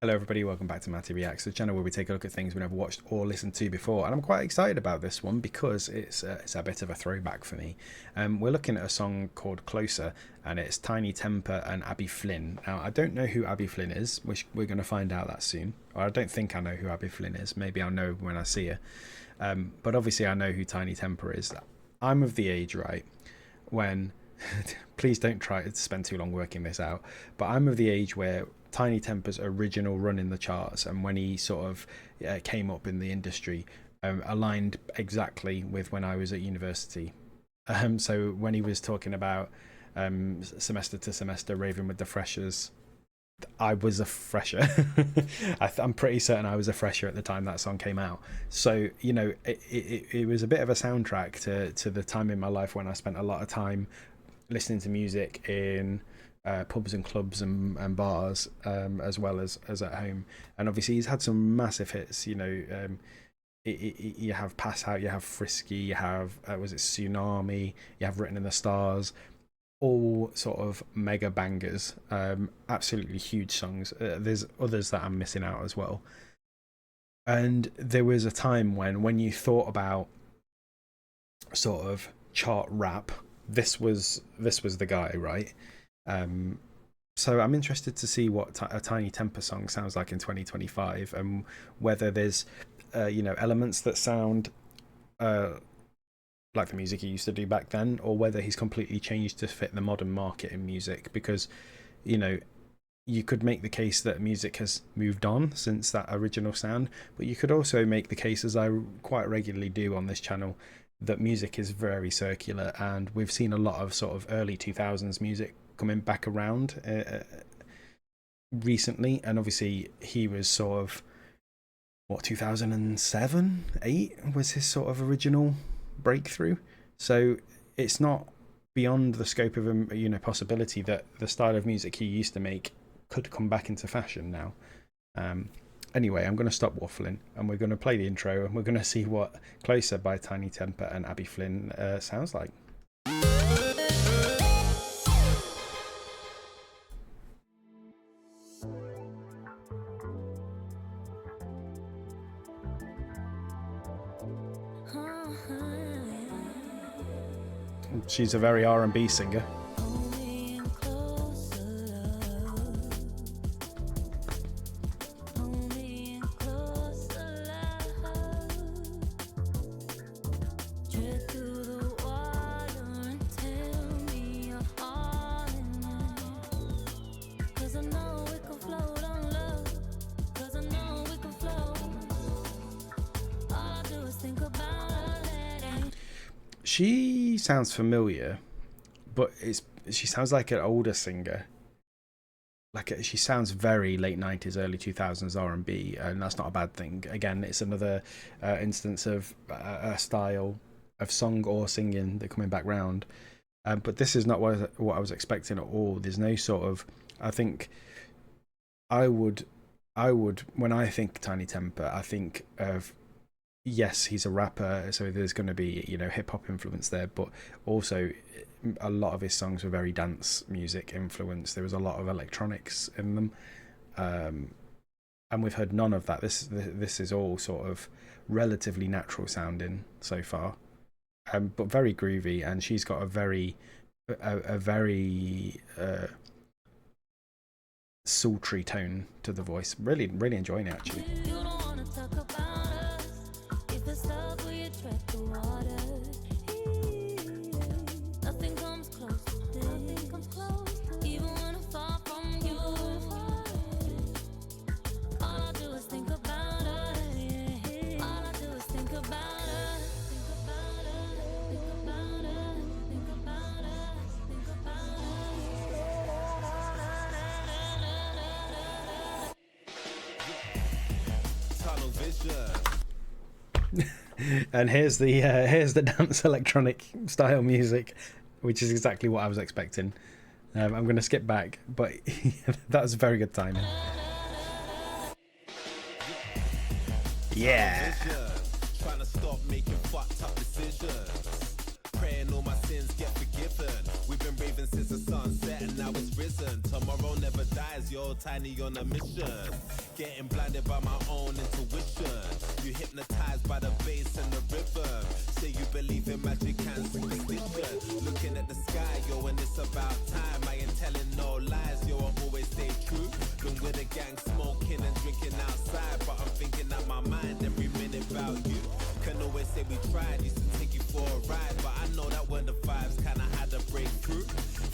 Hello everybody, welcome back to Matty Reacts, the channel where we take a look at things we never watched or listened to before, and I'm quite excited about this one because it's a bit of a throwback for me. We're looking at a song called Closer, and it's Tinie Tempah and Abi Flynn. Now, I don't know who Abi Flynn is, which we're going to find out that soon, or I don't think I know who Abi Flynn is, maybe I'll know when I see her, but obviously I know who Tinie Tempah is. I'm of the age, right, when please don't try to spend too long working this out, but I'm of the age where Tinie Tempah's original run in the charts and when he sort of came up in the industry aligned exactly with when I was at university. So when he was talking about semester to semester raving with the freshers, I was a fresher. I'm pretty certain I was a fresher at the time that song came out. So, you know, it was a bit of a soundtrack to the time in my life when I spent a lot of time listening to music in pubs and clubs and bars, as well as at home. And obviously he's had some massive hits, you know. You have Pass Out, you have Frisky, you have was it Tsunami, you have Written in the Stars, all sort of mega bangers, absolutely huge songs. There's others that I'm missing out as well. And there was a time when you thought about sort of chart rap, this was the guy, right? So I'm interested to see what a Tinie Tempah song sounds like in 2025, and whether there's you know, elements that sound like the music he used to do back then, or whether he's completely changed to fit the modern market in music. Because, you know, you could make the case that music has moved on since that original sound, but you could also make the case, as I quite regularly do on this channel, that music is very circular, and we've seen a lot of sort of early 2000s music coming back around recently. And obviously he was sort of, what, 2007 8 was his sort of original breakthrough. So it's not beyond the scope of a, you know, possibility that the style of music he used to make could come back into fashion now. Anyway, I'm going to stop waffling and we're going to play the intro, and we're going to see what Closer by Tinie Tempah and Abi Flynn sounds like. She's a very R&B singer. She sounds familiar, but she sounds like an older singer. She sounds very late 90s, early 2000s R&B, and that's not a bad thing. Again, it's another instance of a style of song or singing that coming back round. But this is not what I was expecting at all. There's no sort of, I think I would when I think Tinie Tempah, I think of, yes, he's a rapper, so there's going to be, you know, hip hop influence there, but also a lot of his songs were very dance music influenced. There was a lot of electronics in them, and we've heard none of that. This is all sort of relatively natural sounding so far, but very groovy. And she's got a very sultry tone to the voice. Really enjoying it, actually. And here's the dance electronic style music, which is exactly what I was expecting. I'm going to skip back, but that was very good timing. Yeah. Trying to stop making fucked up decisions. Praying all my sins get forgiven. We've been raving since the sunset, and now it's real. risen. Tomorrow never dies, yo, tiny on a mission. Getting blinded by my own intuition. You hypnotized by the bass and the rhythm. Say you believe in magic and superstition. Looking at the sky, yo, and it's about time. I ain't telling no lies, yo, I always stay true. Been with a gang smoking and drinking outside, but I'm thinking out my mind every minute about you. Can always say we tried, used to take you for a ride, but I know that when the vibes kinda had a breakthrough.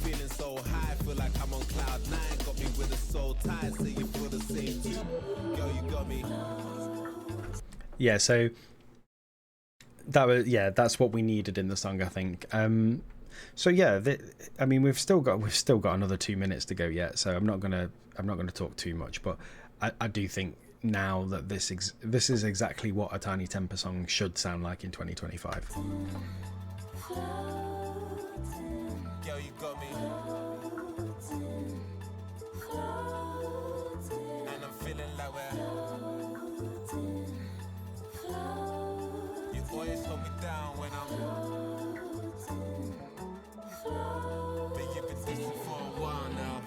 Feeling so high, feel like I'm on cloud nine. Got me with a soul tied, say you feel the same too. Girl, you got me. Yeah, so that was, yeah, that's what we needed in the song, I think. So yeah, I mean, we've still got another 2 minutes to go yet, so I'm not gonna talk too much, but I do think now that this is exactly what a Tinie Tempah song should sound like in 2025. Girl, you got me. And I'm feeling like you always hold me down when but you've been distant for a while now.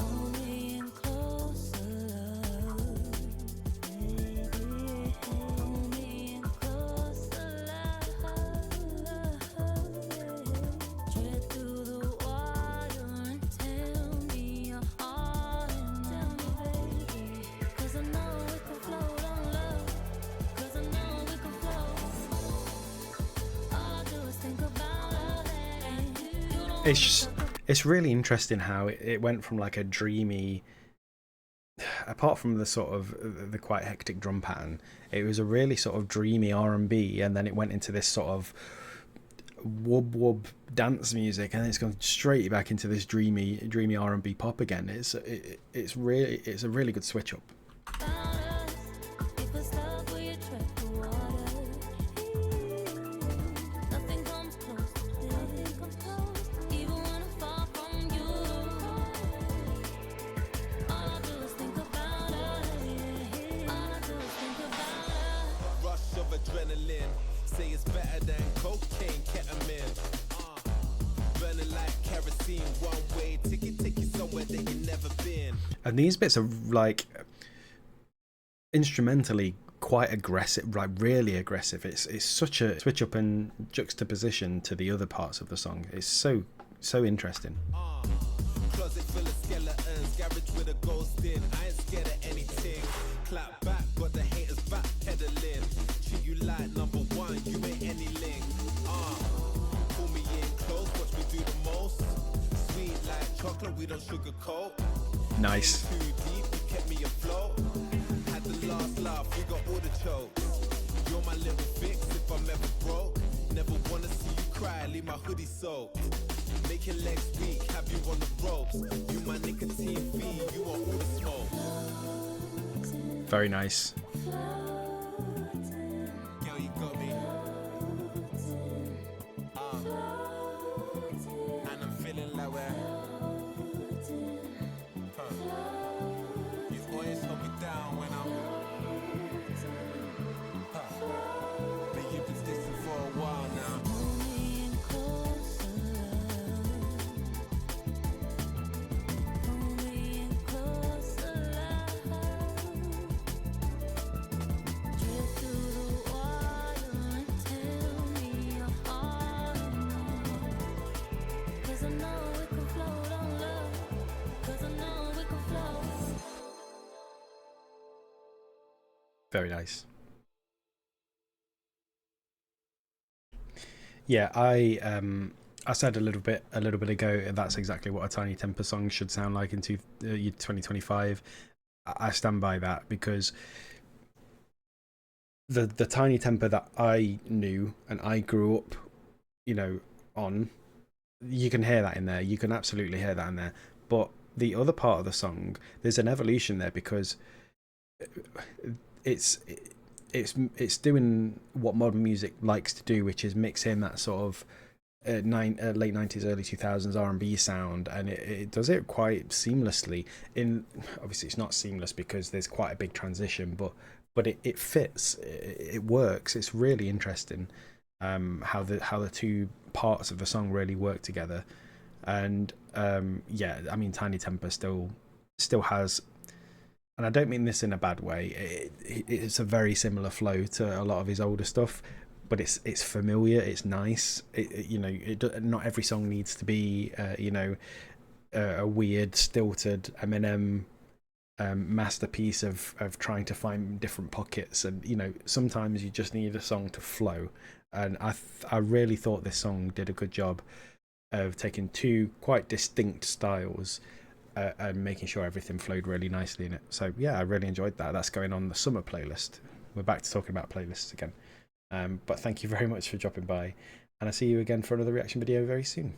It's really interesting how it went from like a dreamy, apart from the sort of the quite hectic drum pattern, it was a really sort of dreamy R&B, and then it went into this sort of wub dance music, and it's gone straight back into this dreamy R&B pop again. It's a really good switch up. Adrenaline, say it's better than cocaine, ketamine. Burning like kerosene, one way ticket, take you somewhere that you've never been. And these bits are like instrumentally quite aggressive, like really aggressive. It's such a switch up and juxtaposition to the other parts of the song. It's so interesting. Closet full of skeletons, garage with a ghost in. I ain't scared of anything. Clap back, got the haters back pedaling. Treat you like number one, you ain't any link. Pull me in close, watch me do the most. Sweet like chocolate, we don't sugarcoat. Nice. Too deep, you kept me afloat. Had the last laugh, we got all the chokes. You're my little fix if I'm ever broke. Never wanna see you cry, leave my hoodie soaked. Make your legs weak, have you on the ropes. You my nicotine feed, you want all the smoke. Very nice. Girl, you got me. And I'm feeling like you always hold me down when I'm but you've been distant for a while now. Very nice. Yeah, I said a little bit ago, that's exactly what a Tinie Tempah song should sound like in 2025. I stand by that, because the Tinie Tempah that I knew and I grew up, on, you can hear that in there. You can absolutely hear that in there. But the other part of the song, there's an evolution there, because it's doing what modern music likes to do, which is mix in that sort of late 90s, early 2000s R&B sound, and it does it quite seamlessly. Obviously it's not seamless because there's quite a big transition, but it fits, it works. It's really interesting how the two parts of the song really work together. And yeah, I mean, Tinie Tempah still has, and I don't mean this in a bad way. It's a very similar flow to a lot of his older stuff, but it's familiar. It's nice. Not every song needs to be a weird stilted Eminem masterpiece of trying to find different pockets, and sometimes you just need a song to flow. And I really thought this song did a good job of taking two quite distinct styles and making sure everything flowed really nicely in it. So yeah, I really enjoyed that. That's going on the summer playlist. We're back to talking about playlists again. But thank you very much for dropping by, and I'll see you again for another reaction video very soon.